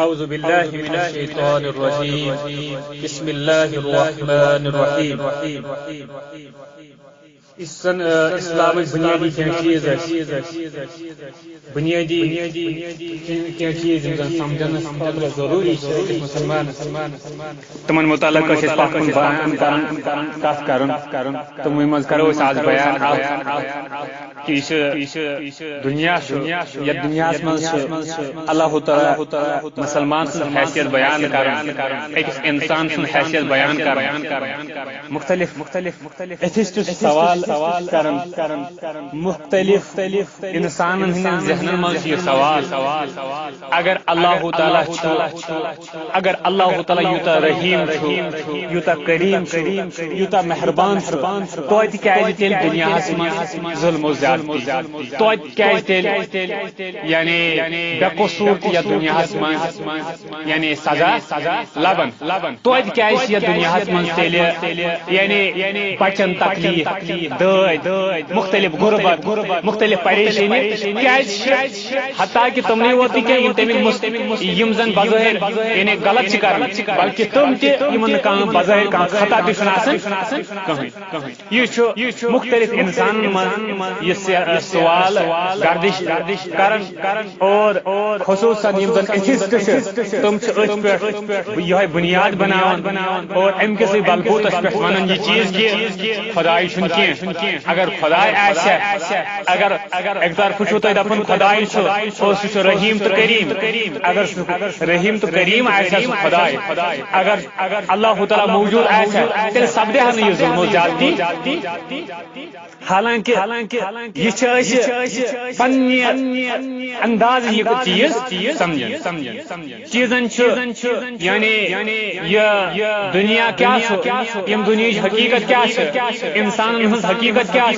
أعوذ بالله من الشيطان الرجيم بسم الله الرحمن الرحيم اسلام بنیادی چیز بنیادی چیز سمجھنا ضروری مسلمان تمن متعلق پکن بیان کت تم مز کرو آج بیان کہ دنیا یتھ دنیا مز اللہ تعالی مسلمان سن حیثیت بیان اکس انسان سن حیثیت بیان مختلف ایتھسٹ سوال مختلف انسان ہند ذہن مز یہ سوال اگر اللہ تعالی یوتا رحیم یوتا کریم یوتا مہربان توتہ کیازِ تیل دنیا مز ظلم و زیادتی توتہ کیازِ تیل یعنی بے قصور یا دنیا مز یعنی سزا لبن توتہ کیازِ یہ دنیا مز تیل یعنی بچن تکلیف دٲدۍ مختلف غربت مختلف پریشانی حتیٰ کہ تم نہیں ہوتی کہ یم زن بظاہر یعنی غلط کران بلکہ تم تم بظاہر خطا یہ مختلف انسان یہ سوال گردش کران اور خصوصاً یم زن ایتھسٹ تم یہ بنیاد بناوان اور ام کس بلبوتس پہ ونان یہ چیز کہ خدائی کی اگر خدائے اگر ایک طرف چھو تو دپن خدائے اور سہ رحیم تو کریم اگر رحیم تو کریم خدائے اگر اللہ تعالی موجود تیل سپدے یہ ظلم و زیادتی حالانکہ یہ پنہ انداز یہ چیز سمجھن چیزن یعنی یہ دنیا کیا یم دنیا حقیقت کیا انسان ہز حقیقت کیا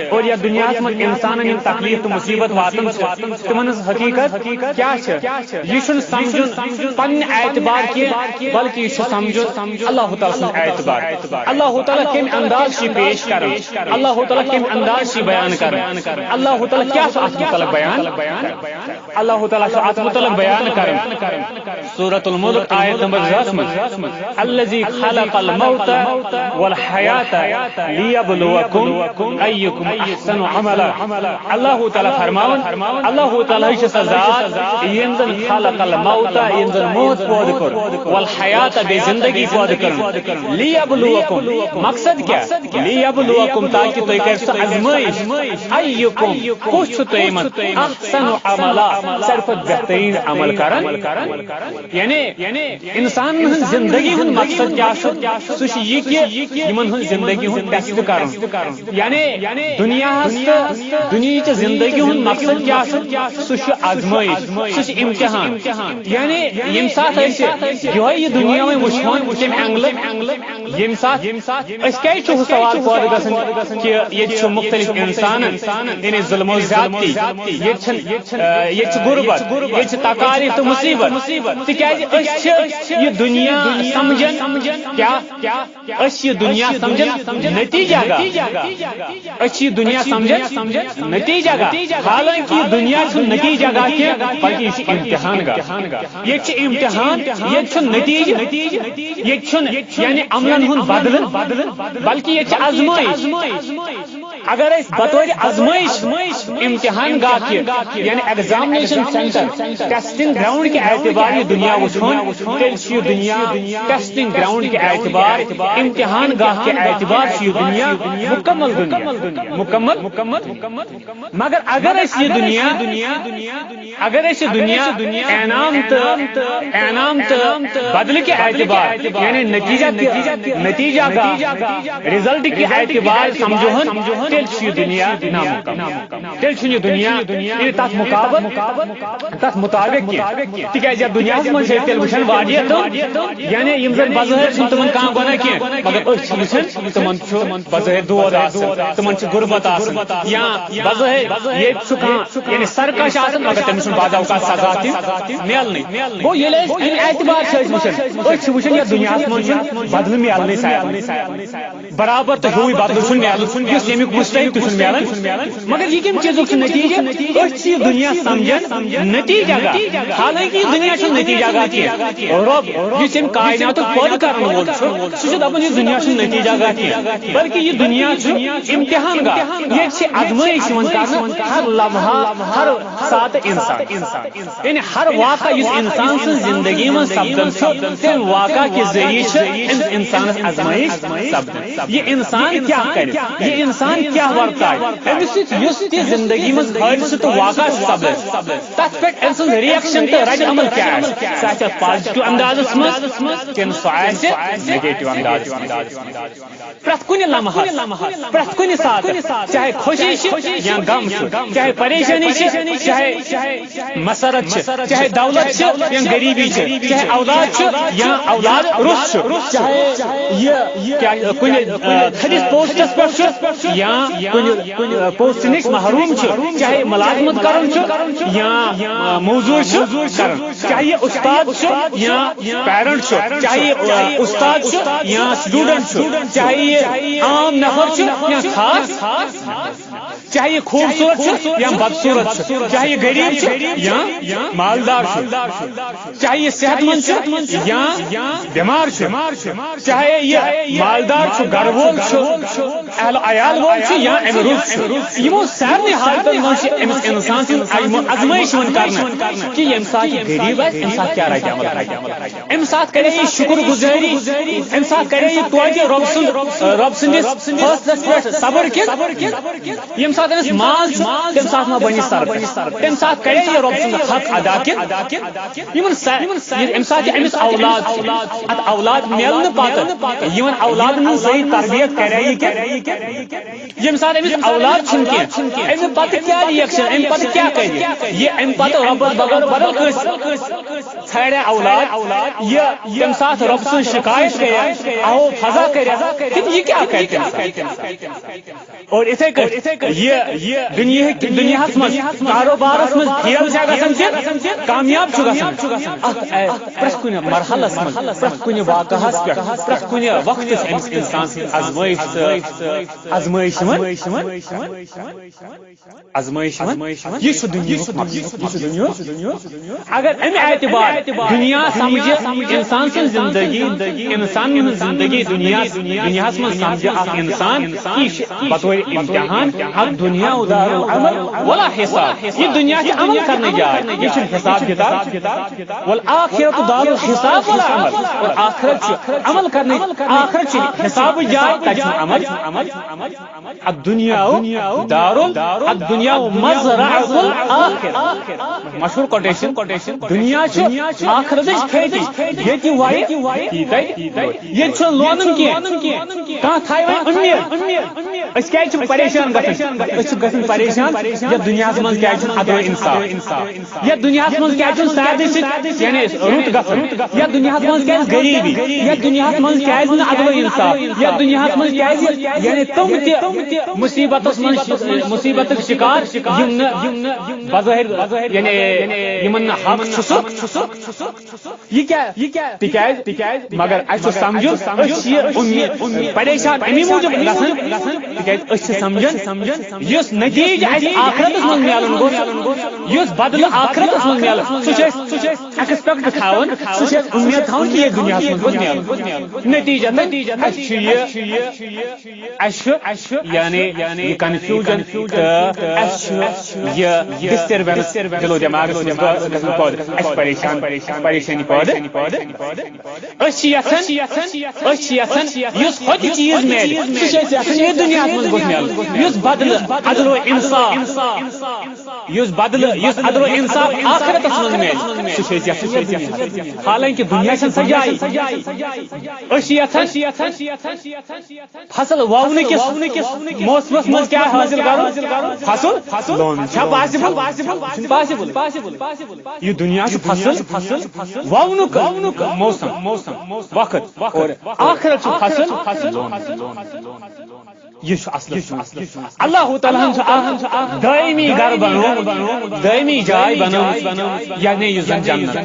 اور یہ دنیا من انسان یم تکلیف تو مصیبت واتن تمن حقیقت کیا یہ سمجھن پن اعتبار کی بلکہ یہ سمجھن اللہ تعالی سن اعتبار اللہ تعالی کم انداز سے پیش کریں اللہ تعالی کم انداز سے بیان کریں اللہ تعالی کیا متعلق بیان اللہ تعالی ات متعلق بیان کریں سورۃ الملک آیت نمبر 10 الذی خلق الموت والحیات لیبلوکم ایکم احسن عملا اللہ تعالی فرماون اللہ تعالی ذات ینزل خلق الموت ینزل موت پود کر والحیات بے زندگی پود کر لیبلوکم مقصد کیا لیبلوکم تاکہ تو کر آزمائش ایکم کچھ تو احسن عملا صرف بہترین عمل کرن یعنی انسان زندگی ہند مقصد کیا سہ یہ کہ یمن ہند زندگی ہند ٹیسٹ کرن یعنی دنیا زندگی ہند مقصد کیا سہ آزمائش سہ امتحان یعنی یم سات یہ دنیا میں وچھان تم اینگل یم سات کیا سوال پود گھن کہ یہ مختلف انسان یعنی ظلم و زیادتی یہ غربت یہ تکالیف تو مصیبت تکیاز یہ دنیا سمجھن کیا یہ دنیا سمجھن نتیجہ یہ دنیا سمجھن نتیجہ حالانکہ یہ دنیا نتیجہ گاہ کی بلکہ یہ امتحان گاہ یہ امتحان یہ نتیجہ یہ یعنی عملن ہند بدل بلکہ یہ آزمائش اگر بطور آزمائش امتحان گاہ کی یعنی ایگزامینیشن سینٹر ٹیسٹنگ گراؤنڈ کے اعتبار یہ دنیا وچھون تیل دنیا ٹیسٹنگ گراؤنڈ کے اعتبار امتحان گاہ کے اعتبار یہ دنیا مکمل مگر اگر یہ دنیا انعام بدل کے اعتبار یعنی نتیجہ گاہ رزلٹ کے اعتبار سمجھون تیل دنیا تیل دنیا تر مطابق تاز دنیا من تیل وچان واریاہ تم یعنی یم زن بظاہر تمن کھانا گناہ کی مگر وچان تمن بظاہر دود تمن غربت یا بظاہر یہ یعنی سرکش مگر تمس بعض اوقات سزا تہ ملنی گو یل اعتبار وچان یہ دنیا من بدل ملنے برابر تو ہوئی بدل ملان اس یمیک مستحق تہ ملان مگر یہ کم چیزک نتیجہ یہ دنیا سمجھن نتیجہ گاہ حالانکہ یہ دنیا نتیجہ گاہ کی رب اس کائنات پد کرن وول سہ دپان یہ دنیا نتیجہ گاہ کی بلکہ یہ دنیا امتحان گاہ یہ آزمائش کرنا ہر لمحہ ہر ساتھ انسان یعنی ہر واقعہ اس انسان سن زندگی میں سپدن تم واقعہ کے ذریعے انسان آزمائش سپدن یہ انسان کیا کرے یہ انسان کیا ورتائے اس زندگی میں حادثہ تو واقعہ سپد تر پہ ام سن ریئیکشن تو رد عمل کیا سہ پازیٹو انداز مز کن سہ نیگیٹو انداز پریت کن لمحہ پریت کن ساتھ چاہے خوشی یا غم چاہے پریشانی چاہے مسرت چاہے دولت یا غریبی چاہے اولاد یا اولاد رس چاہے یہ تھدس پوسٹس پہ یا پوسٹ نش محروم چاہے ملازمت کرن یا موضوع کرن چاہے استاد یا پیرنٹ چاہے استاد یا اسٹوڈنٹ چاہے عام نفر یا خاص چاہے خوبصورت یا بدصورت چاہے غریب یا مالدار چاہے صحت مند یا بیمار چاہے یہ مالدار گھر وول اہل عیال وول یا امروز یمو سارے حالتن من انسان سن ازمائش کرنا کہ یم سات غریب آ سات کیا رائے ام سات کرے یہ شکر گزاری ام سات کرے یہ توجہ رب سندس فیصلس پہ صبر یم سات امس ماز تم سات ما بنی سر تم سات کرے یہ رب سند حق ادا ام سات امس اولاد ملنے پتہ یمن اولادن صحیح تربیت کرے یم سات امس اولاد چھن کی ام پتہ کیا ریئیکشن ام پتہ کیا کرے یہ ام پتہ رب بغیر بدل کس ژھانڈے اولاد یہ تم سات رب سن شکایت کرے آو فضا کرے یہ کیا کرتے اور یہ دنیا مز کاروبارس مز فیل گھان کامیاب پریت کن مرحلس مز پریت کن واقعہ پہ پریت کن وقت امس انسان آزمائش یہ دنیا اگر ام اعتبار دنیا سمجھے انسان سن زندگی انسان زندگی دنیا من سمجھے اخ انسان بطور امتحان حق دنیا دار العمل ولا حساب یہ دنیا کی عمل کرنے جائے یہ حساب کتاب والآخرت دار الحساب والعمل اور آخرت عمل کرنے آخرت حساب جائے تجھ عمل الدنیا الدنیا مزرعۃ الآخرہ مشہور کوٹیشن دنیا آخرت کھیتی یہ یہ لونن کی کہاں تھائی امید اس کیا پریشان گھن پریشان یا دنیا من کیا عدل انصاف یا دنیا من کیا سادی یعنی رت گھن یا دنیا من کیا غریبی یا دنیا من کیا عدل انصاف یا دنیا من کیا یعنی تم مصیبت شکار بظاہر یعنی یمن حق یہ کیا تکیاز مگر اچھا سمجھو پریشان امی موجود تکیاز سمجھن اس نتیجہ آخرت من ملن گوس بدل آخرت من ملن سہ ایکسپیکٹ تھاون سہ امید تھاون کہ یہ دنیا من نتیجہ یعنی کنفیوژن یہ ڈسٹربنس دلو دماغ پریشانی خود چیز مل یہ دنیا من بدل عدل و انصاف عدل و انصاف آخرت من مل حالانکہ دنیا سجائی فصل وونے کس موسمس مز کیا حاصل کرو فصل پاسبل یہ دنیا فصل وونک موسم وقت اور آخرت فصل یہ اصل اللہ تعالیٰ دائمی گھر بنو دائمی جائے بنو یعنی یہ زن جنت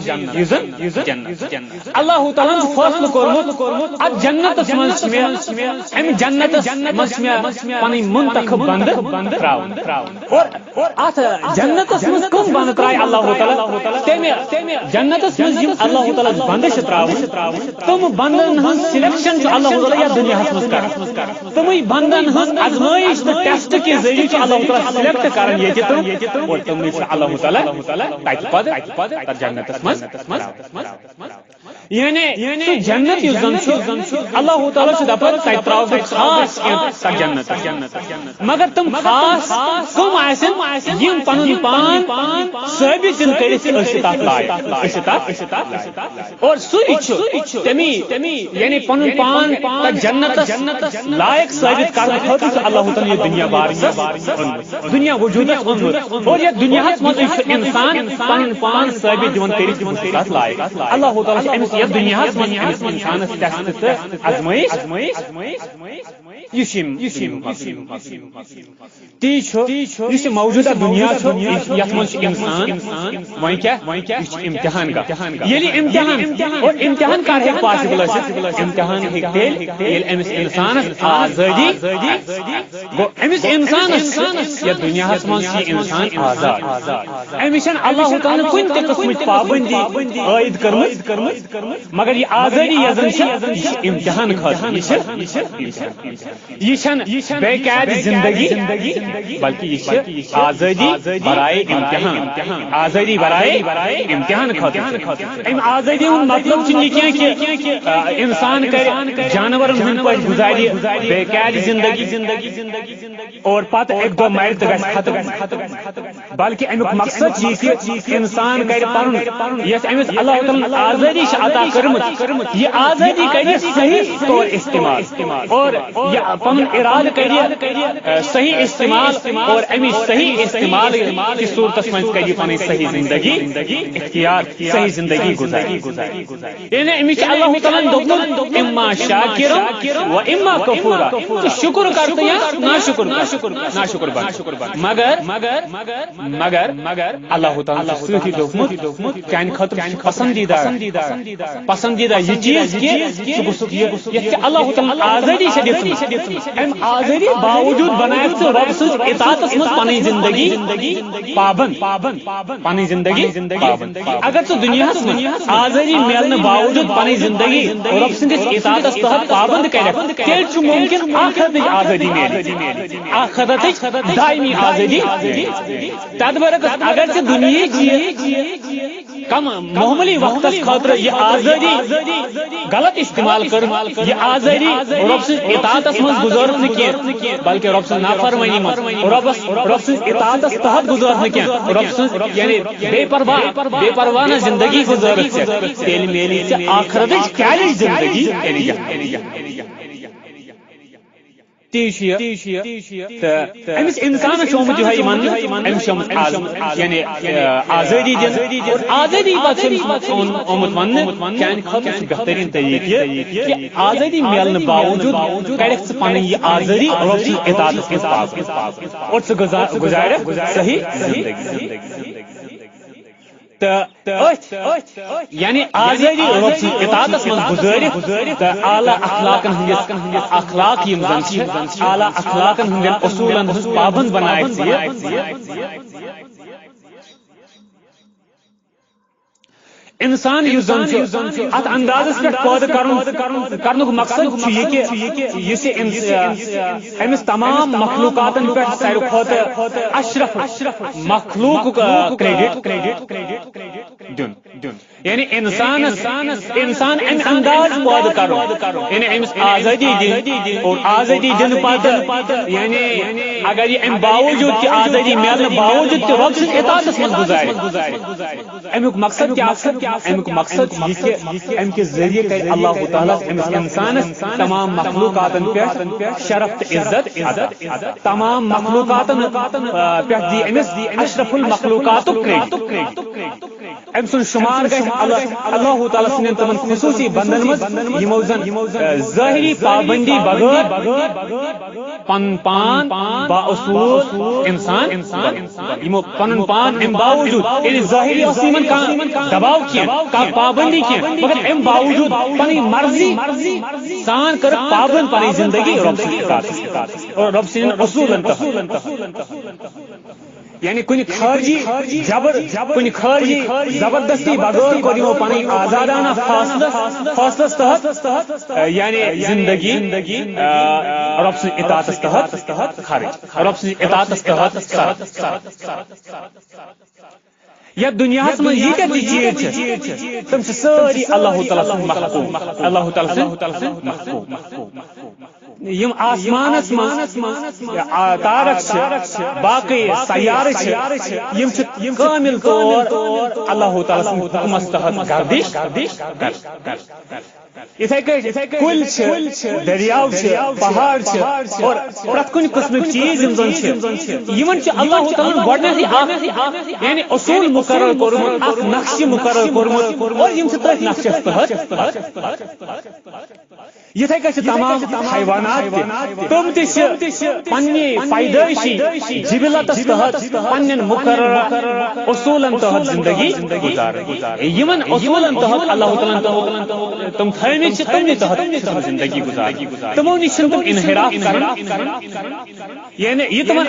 اللہ تعالیٰ فیصلہ کورمت ات جنتس مز ام جنتس مز پن منتخب بند تراؤن اور ات جنتس مز کم بند ترائے اللہ تعالیٰ تمہ جنتس مز اللہ تعالیٰ بند تراؤن تم بندن ہن سلیکشن اللہ تعالیٰ یا دنیا مز کر تمے بندن آزمائش تو ٹیسٹ کے ذریعے اللہ تعالیٰ سلیکٹ کران یہ اور تم اللہ تعالیٰ جنتس مز یعنی جنت یس زن اللہ تعالیٰ دپان تک تراؤ خاص جنت مگر تم خاص کم یم پن پان ثابت کرت لائق اور تمی یعنی پن پان جنت لائق ثابت کرنے خاطر اللہ تعالیٰ یہ دنیا بار دنیا وجود اور یہ دنیا مز انسان پن پان ثابت دون کرت لائق اللہ تعالیٰ امس یہ دنیا مز انسانس ٹیسٹ تو آزمائش تی موجودہ دنیا یت مز انسان وی کیا امتحان امتحان اور امتحان کر ہیک پاسبل امتحان ہیک تیل امس انسانس آزادی گو امس انسانس یا دنیا مز انسان آزاد امس اللہ تعالیٰ کن تہ قسمچ پابندی عائد کرمت مگر یہ آزادی امتحان خاطر یہ بے قید زندگی بلکہ یہ آزادی برائے امتحان آزادی برائے امتحان خاطر ام آزادی ہند مطلب کہ انسان کر جانورن ہند پہ گزاری بے قید زندگی اور پتہ ایک دو مر تو ختم بلکہ امیک مقصد یہ انسان کر پن یس امس اللہ تعالیٰ آزادی عطا کرمت یہ آزادی کر صحیح طور استعمال اور یہ پن ارادہ کر صحیح استعمال اور امی صحیح استعمال کی صورت من کر پن صحیح زندگی اختیار صحیح زندگی گزاری یعنی امس اللہ تعالیٰ دوپمت اما شاکر و اما کفورا تو شکر کرتے یا ناشکر بن مگر اللہ تعالیٰ سۭتی دوپمت چانہ خاطر پسندیدہ یہ چیز کہ اللہ تعالیٰ آزادی ام آزادی باوجود بنائے رب سن اطاعت مز پن زندگی پابند پن زندگی پابند اگر تو دنیا آزادی ملنے باوجود پن زندگی رب سندس اطاعت تحت پابند کر تیل ممکن آخرت آزادی مل آخرت دائمی آزادی تد برعکس اگر سے دنیا کم معمولی وقت خاطر یہ آزادی غلط استعمال کر یہ آزادی رب سن اطاعت مز گزارت نی بلکہ رب سن نافرمانی مز رب سن اطاعت تحت گزارت نی رب سن یعنی بے پرواہ زندگی گزارت تیل میلی آخرت کیا زندگی امس انسان آمت یعنی آزادی دن آزادی آمت ون چانہ خاطر بہترین طریقہ کہ آزادی ملنے باوجود کرک پن یہ آزادی رب سن اطاعت اور گزار صحیح زندگی یعنی آزادی رب سن اطاعت مز گزارت اعلی اخلاقن ہندس اخلاق یم زن اعلی اخلاقن ہندن اصولن پابند بنائے انسان یس زن ات اندازس پہ پید کرن مقصد یہ کہ امس تمام مخلوقات پہ ساروی کھوتہ اشرف مخلوق کریڈٹ دن یعنی انسان ام انداز پید کرو یعنی امس آزادی دن اور آزادی دن پتہ یعنی اگر یہ ام باوجود کہ آزادی ملنے باوجود کہ رب سن اطاعت مز گزارے امیک مقصد کیا امیک مقصد یہ کہ ام کے ذریعے کر اللہ تعالیٰ امس انسانس تمام مخلوقات پہ شرف عزت تمام مخلوقات پہ دی امس اشرف المخلوقات کریڈٹ ام سن شمار شمار گژھِ اللہ تعالیٰ سٕنٛدٮ۪ن تِمن خصوٗصی بندن منٛز یِمو زن ظٲہری پابندی بغٲر پنُن پان با اصوٗل انسان یِمو پنُن پان امہِ باوجوٗد یعنی ظٲہری اوس نہٕ یِمن کانٛہہ دباو کینٛہہ کانٛہہ پابندی کینٛہہ مگر امہِ باوجوٗد پنٕنۍ مرضی سان کٔرٕکھ پابند پنٕنۍ زندگی رۄب سٕنٛدِ اطاعتس اور رۄب سٕنٛدٮ۪ن اصوٗلن یعنی کُنہِ خارجی جبر کُنہِ خارجی زبردستی بغٲر کوٚر یِمو پنٕنۍ آزادانہ فٲصلس تحت یعنی زندگی رۄب سٕنٛدِ اطاعتس تحت خرٕچ رۄب سٕنٛدِ اطاعتس تحت یتھ دُنیاہس منٛز ییٖتیاہ تہِ چیٖز چھِ تِم چھِ سٲری اللہ تعالیٰ سٕنٛدۍ محکوٗم اللہ تعالیٰ سٕنٛدۍ محکوٗم یم آسمانس منٛز تارک چھِ باقٕے سیارٕ چھِ یم چھِ کامل طور اللہ تعالیٰ سٕنٛدِ حُکمس تحت گردش یِتھے کٔٹھۍ کُلۍ چھِ دٔریاو چھِ پہاڑ چھِ اور پرٛٮ۪تھ کُنہِ قٕسمٕکۍ چیٖز یِم زن چھِ یِمن چھُ اللہ تعالیٰ گۄڈنیتھٕے اکھ یعنی اصوٗل مُقرر کوٚرمُت اکھ نقشہٕ مُقرر کوٚرمُت اور یِم چھِ تٔتھۍ نقشس تحت یِتھے کٔٹھۍ چھِ تمام حیوانات تہِ تِم تہِ چھِ پننہِ پیدٲیشی جبلتس تحت پننٮ۪ن مُقرر اصوٗلن تحت زندگی گُزاران یِمن اصوٗلن تحت اللہ تعالیٰ تِم تھٲومٕتۍ چھِ تِمنٕے تحت زندگی گُزاران تِمو نِش چھِنہٕ تِم انحراف کران یعنی یہِ تِمن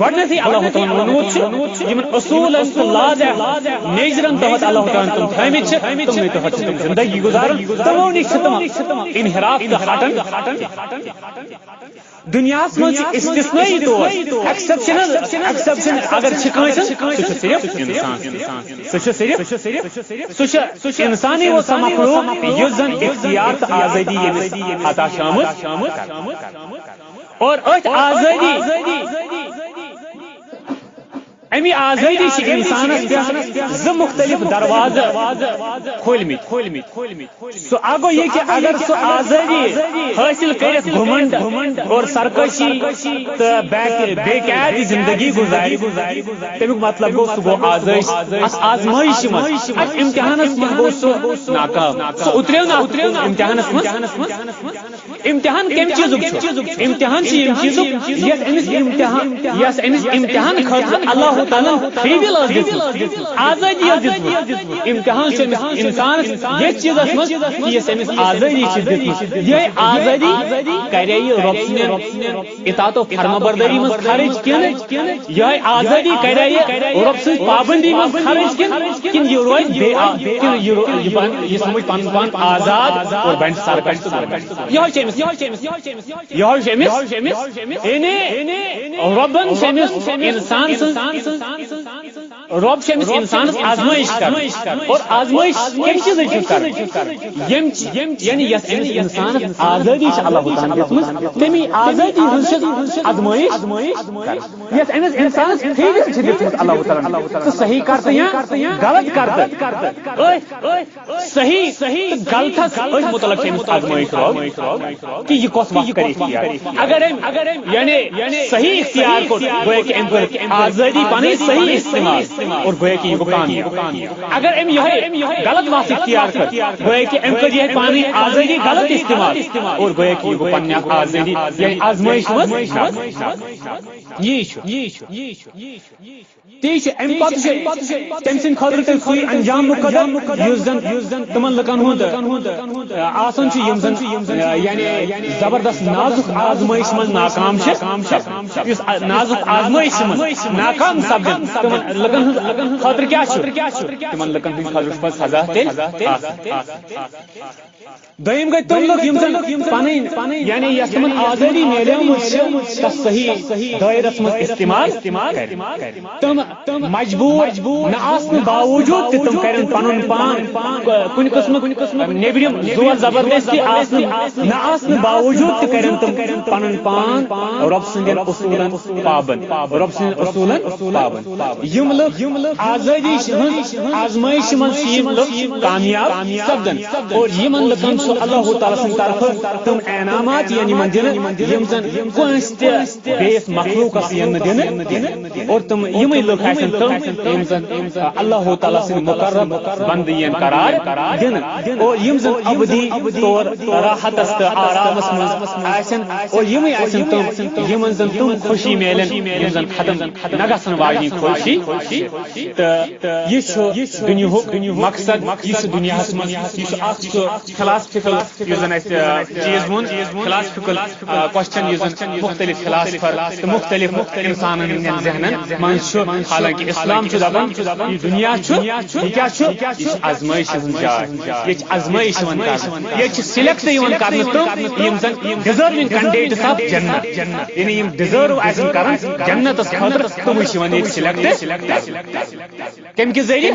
گۄڈنیتھٕے اللہ تعالیٰ ووٚنمُت چھُ یِمن اصوٗلن تہٕ لاز نیجرن تحت اللہ تعالیٰ تِم تھٲومٕتۍ چھِ تِمنٕے تحت چھِ تِم زندگی گُزاران تِمو نِش چھِ تِم انحراف ہٹان دُنیاہس منٛز چھِ استثنٲیی طور ایکسپشن اگر چھِ کٲنٛسہِ سُہ چھُ صرف انسان سُہ چھُ انسانٕے یوت سا مخلوق یُس زن اختیار تہٕ آزٲدی ییٚمِس عطا چھِ آمٕژ اور أتھۍ آزٲدی امی آزٲدی چھِ انسانس پٮ۪ٹھ زٕ مختلف دروازٕ کھوٗلمٕتۍ سُہ اکھ گوٚو یہِ کہِ اگر سُہ آزٲدی حٲصِل کٔرِتھ گھمنڈ اور سرکشی تہٕ بیٚیہِ کیٛازِ زندگی گُزارِ تمیُک مطلب گوٚو سُہ گوٚو آزٲیش آزمٲیشہِ منٛز اتھ امتحانس منٛز گوٚو سُہ ناکام سُہ اتریو نہٕ امتحانس منٛز امتحان کمہِ چیٖزُک چھُ امتحان چھُ ییٚمہِ چیٖزُک یس أمِس امتحان خٲطرٕ اللہ تعالیٰ فری ول آزٲدی امتحان چھُ أمِس انسانس یتھ چیٖزس منٛز کہِ یۄس أمِس آزٲدی چھِ دِژمٕژ یِہے آزٲدی کرے یہِ رۄب سٕنٛدِ اطاعت و فرمابردٲری منٛز خرٕچ کِنہٕ یِہے آزٲدی کرے یہِ رۄب سٕنٛز پابندی منٛز خرٕچ کِنہٕ یہِ روزِ بیٚیہِ کِنہٕ یہِ سمجھ پنُن پان آزاد اور بنہِ سرکش یِہوے چھُ أمِس رۄبن چھِ أمِس انسان سٕنٛز رۄب چھُ أمِس انسانس آزمٲیش کران اور آزمٲیش کمہِ چیٖزٕچ چھُ کران یعنی یۄس أمِس انسانس آزٲدی چھِ اللہ تعالیٰ دِژمٕژ تمی آزٲدی ہٕنٛز چھِ آزمٲیش یۄس أمِس انسانس فری ول چھِ دِژمٕژ اللہ تعالیٰ ژٕ صحیح کر تہٕ یا غلط کر تہٕ صحیح غلطس أتھۍ متعلق چھِ أمِس آزمٲیش رۄب کہ یہِ کۄس وقت کرِ اختیار اگر أمۍ یعنی صحیح اختیار کوٚر گویا کہ أمۍ کٔر آزٲدی پنٕنۍ صحیح استعمال اور گویا کہ یہ گو کامیاب اگر أمۍ یِہوٚے غلط وقت اختیار کر گویا کہ أمۍ کٔر یِہوٚے پنٕنۍ آزٲدی غلط استعمال اور گویا کہ یہ گو پننہِ اکھ آزٲدی یعنی آزمٲیش منٛز یی چھُ تی چھُ امہِ پتہٕ چھُ تٔمۍ سٕنٛدِ خٲطرٕ تہِ سُے انجام مقدم یُس زن تِمن لُکن ہُنٛد آسان چھُ یِم زن یعنی زبردست نازُک آزمٲیش منٛز ناکام چھِ یُس نازُک آزمٲیش منٛز ناکام سپدن تِمن لُکن ہٕنٛز خٲطرٕ کیٛاہ چھُ تِمن لُکن ہٕنٛدِ خٲطرٕ چھُ پتہٕ سزا تیٚلہِ دوٚیِم گٔے تِم لُکھ یِم زن پنٕنۍ یعنی یۄس تِمن آزٲدی میلیمٕژ چھِ تتھ صحیح دٲیرس منٛز استعمال تِم مجبوٗر نہ آسنہٕ باوجوٗد تہِ تِم کرن پنُن پان کن قسم نیبرم زور زبردستی آسن باوجود کرن تم پن پان رب سندین اصولن پابند رب سندین اصولن پابند یم لوگ آزادی آزمائش من سیم لوگ کامیاب سپدن اور یمن لکن سو اللہ تعالی سن طرف تم انعامات یعنی من دن یم زن کنس بیس مخلوق ین دن اور تم یم لوگ آسن تم یم زن اللہ تعالی سن مقرب بند ین قرار دن اور یم زن ابدی طور راحت است آرامس من آسن اور یم آسن تم یم زن تم خوشی میلن یم زن ختم نگسن واجنی خوشی یہ دنیا مقصد یہ دنیا فلاسفیکل چیز ون فلاسفیکل کوشچن مختلف فلاسفر مختلف انسان ذہنن من حالانکہ اسلام دپان یہ دنیا یہ آزمائش جائے یہ آزمائش یہ سلیکٹ کرنے تم زن ڈیزرونگ کینڈیڈیٹس آف جنت یعنی یم ڈیزرو آسن کران جنتس خاطر تم سلیکٹ کم کے ذریعے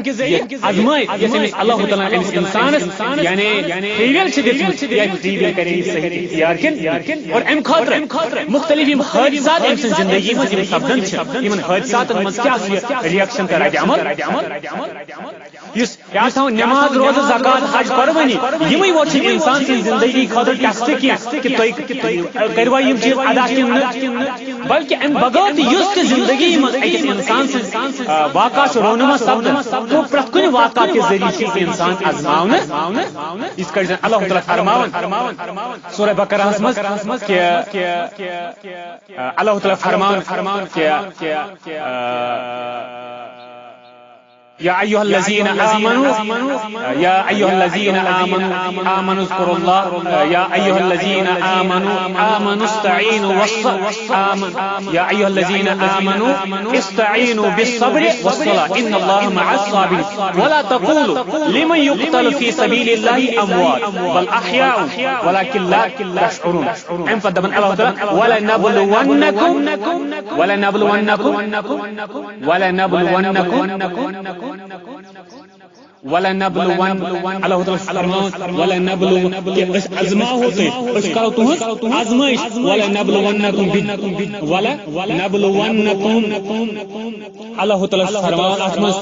آزمائش اللہ تعالیٰ انسانس یعنی فریویل فریویل کرے صحیح اختیار کن اور ام خاطر مختلف حادثات ام سن زندگی من سپدن ان حادثات مز کیا ریئیکشن کر رد عمل نماز روزہ زکات حج قربانی یمے ووت انسان سن زندگی خاطر ٹیسٹ کی کروا یم چیز ادا کن بلکہ ام بغیر تہ زندگی من اکس انسان سن واقع رونما سپدن تو پرت کن واقع کے ذریعے انسان آزماؤن اس کا اللہ تعالیٰ فرماون سورہ بقرہ مز کہ اللہ تعالیٰ فرماون کہ يا أيها الذين آمنوا اذكروا الله يا أيها الذين آمنوا استعينوا يا أيها الذين آمنوا استعينوا بالصبر والصلاة إن الله مع الصابرين ولا تقولوا لمن يقتل في سبيل الله أموات بل أحياء ولكن لا تشعرون ام فدبن الله تعالى اللہ ازما ہوتے کرو تہذ آزمائش اللہ تعالیٰ فرمان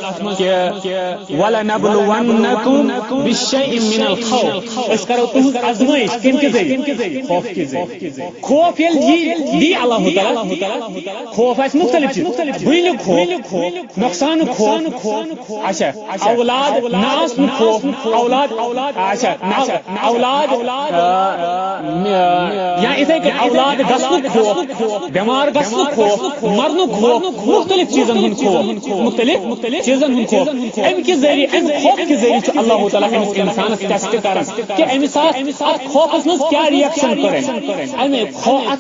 بالشيء من الخوف اس کرو تہذ آزمائش کم کے ذریعے خوف کے ذریعے خوف دی اللہ تعالیٰ خوف ہے مختلف بھیل خوف نقصان خوف اچھا اولاد ناس خوف اولاد اچھا اولاد یا اتے کہ اولاد گسن خوف بیمار گسن خوف مرن خوف مختلف چیزن ہند خوف مختلف چیزن ہند خوف ام کے ذریعے ام خوف کے ذریعے اللہ تعالیٰ امس انسانس ٹیسٹ کران کہ امس ات خوفس مز کیا ریئیکشن کریں ام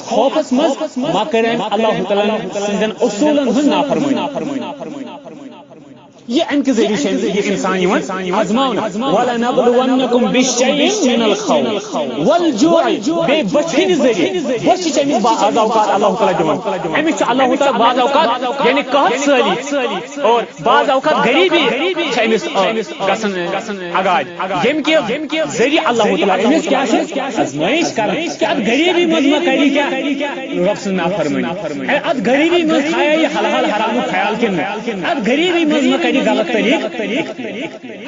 خوفس مز ما کریں اللہ تعالیٰ سندن اصولن ہند نافرمانی یہ ان کے ذریعے یہ انسان آزماؤن وَلَنَبْلُوَنَّكُمْ بِالشَّيْءٍ مِّنَ الْخَوْفِ وَالْجُوعِ بے بچن ذریعے بچ چمی بعض اوقات اللہ تعالیٰ دِوان امس اللہ تعالیٰ بعض اوقات یعنی قحط سالی اور بعض اوقات غریبی امس گژھن اگاد یم کے ذریعے اللہ تعالیٰ امس کیا آزمائش کران کہ ات غریبی مز ما کری کیا رب سن نافرمانی ات غریبی مز کھایا یہ حلال حرام خیال کن ات غریبی مز ما غلط طریق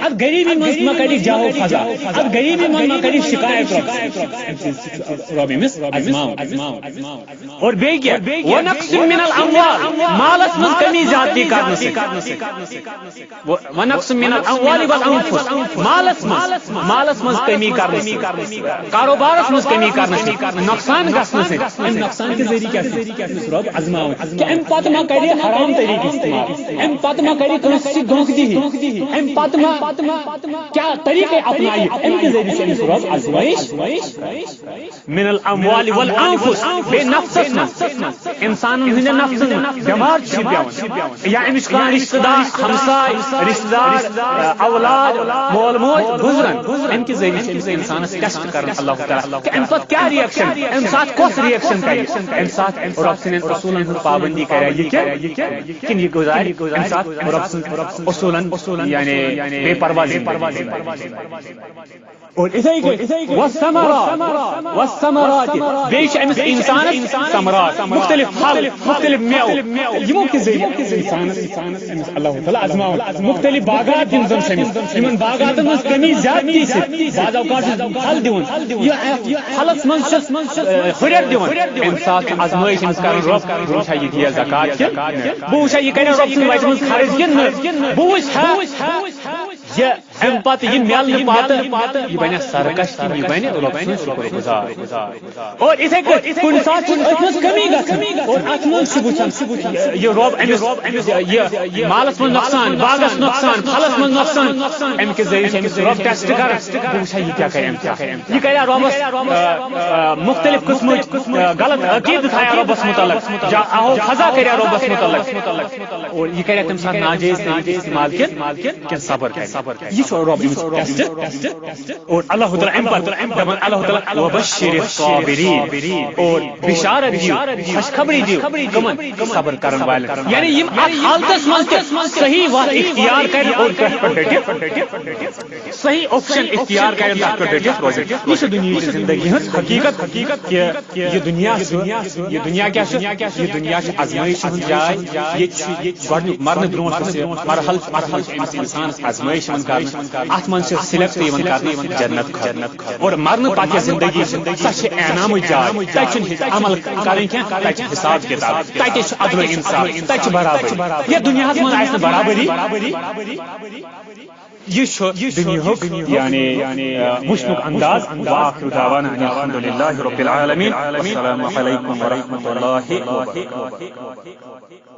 اب غریبی مز ما کری جاؤ فضا اب غریبی مز ما کری شکایت رب اور بے کیا ونقص من الاموال مالس مز کمی زیادتی کرنے سے ونقص من الاموال والانفس مالس مز کمی کرنے سے کاروبارس مز کمی کرنے سے نقصان گژھنے سے ام نقصان کے ذریعے کیا رب آزماؤ کہ ام پتہ ما کری حرام طریقے استعمال ام پتہ ما کری دھوکہ دی ام پتما کیا طریقے اپنائی ام کے ذریعے سے رب آزمائش من الاموال والانفس بے نفس انسان ہند نفس بیمار پیون یا امس کان رشتہ دار ہمسائے رشتہ دار اولاد مول موج گزرن ام کے ذریعے سے انسان ٹیسٹ کرن اللہ تعالی کہ ام پت کیا ریئیکشن ام ساتھ کس ریئیکشن کرے ام ساتھ رب سن رسولن پابندی کرے یہ کن یہ گزار ام ساتھ رب اصولاً یعنی بے پرواہ اور والثمرات بیش امس انسان ثمرات مختلف پھل مختلف میوہ یمو کے ذریعے انسان اللہ تعالیٰ آزماؤ مختلف باغات یمن باغاتن مز کمی زیادتی سے بعض اوقات پھل دون پھلس مز ہریر دون امہ سات آزمائش امس کرن رب وچھا یہ دیا زکات کن بہ وچھا یہ کرن رب سن وجہ مز خرچ کن بہ وچھا یہ ام پتہ یہ میلنہ پتہ یہ بنہ سرکش کن یہ بنہ رب سن شکر گزار اور اتھے کن سات اتھ کمی گژھان اور اتھ مز وچھان یہ رب امس یہ مالس مز نقصان باغس نقصان پھلس مز نقصان ام کے ذریعے امس رب ٹیسٹ کر وچھا یہ کیا کرے یہ کرے ربس مختلف قسم غلط عقید تھایا ربس متعلق یا اہو فضا کرے ربس متعلق اور یہ کرے تم ساتھ ناجائز طریقے استعمال کن صبر یہ رب ٹیسٹ اور اللہ تعالیٰ ام پر اللہ تعالیٰ وبشر الصابرین اور بشارت دیو خوشخبری دیو کمن صبر کرن والے یعنی یم حالتس مز صحیح وقت اختیار کریں اور صحیح آپشن اختیار کریں تک ڈٹت روزن یہ دنیا کی زندگی ہز حقیقت کہ یہ دنیا کیا یہ دنیا آزمائش ہند جائے یہ مرن برو مرحل انسان آزمائش ات من سلیکٹ جنت اور مرن پتہ زندگی سہ انعام جائے تک عمل کریں کی حساب کتاب تک عدل انصاف تک برابری یہ دنیا من برابری یہ دنیا یعنی مشنق انداز واخر دعوانا الحمد للہ رب العالمین السلام علیکم ورحمۃ اللہ وبرکاتہ.